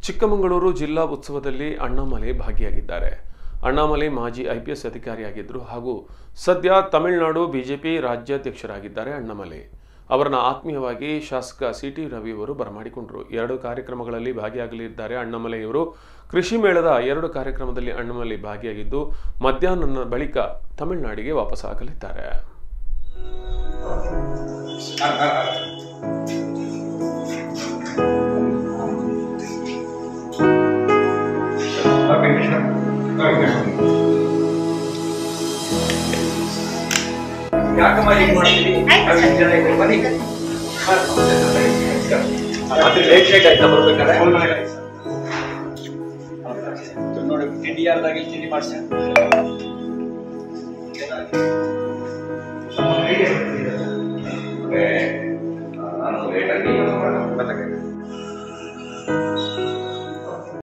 ಚಿಕ್ಕಮಗಳೂರು ಜಿಲ್ಲಾ ಉತ್ಸವದಲ್ಲಿ ಅಣ್ಣಾಮಲೈ ಭಾಗಿಯಾಗಿದ್ದಾರೆ. ಅಣ್ಣಾಮಲೈ ಮಾಜಿ IPS ಅಧಿಕಾರಿಯಾಗಿದ್ದರು ಹಾಗೂ ಸದ್ಯ ತಮಿಳುನಾಡು ಬಿಜೆಪಿ ರಾಜ್ಯಾಧ್ಯಕ್ಷರಾಗಿದ್ದಾರೆ. ಅಣ್ಣಾಮಲೈ ಅವರನ್ನು ಆತ್ಮೀಯವಾಗಿ ಶಾಸಕ CT ರವಿ ಅವರು ಬರಮಾಡಿಕೊಂಡರು. 2 ಕಾರ್ಯಕ್ರಮಗಳಲ್ಲಿ ಭಾಗಿಯಾಗಲಿದ್ದಾರೆ. ಅಣ್ಣಾಮಲೈ ಅವರು ಕೃಷಿ ಮೇಳದ 2 ಕಾರ್ಯಕ್ರಮದಲ್ಲಿ ಅಣ್ಣಾಮಲೈ ಭಾಗಿಯಾಗಿದ್ದು ಮಧ್ಯಾಹ್ನ ಬಳಿಕ ತಮಿಳುನಾಡಿಗೆ ವಾಪಸ್ಸಾಗಲಿದ್ದಾರೆ. ನೋಡಿ NDR ದಾಗಿ ತಿಂಡಿ ಮಾಡ್ಸ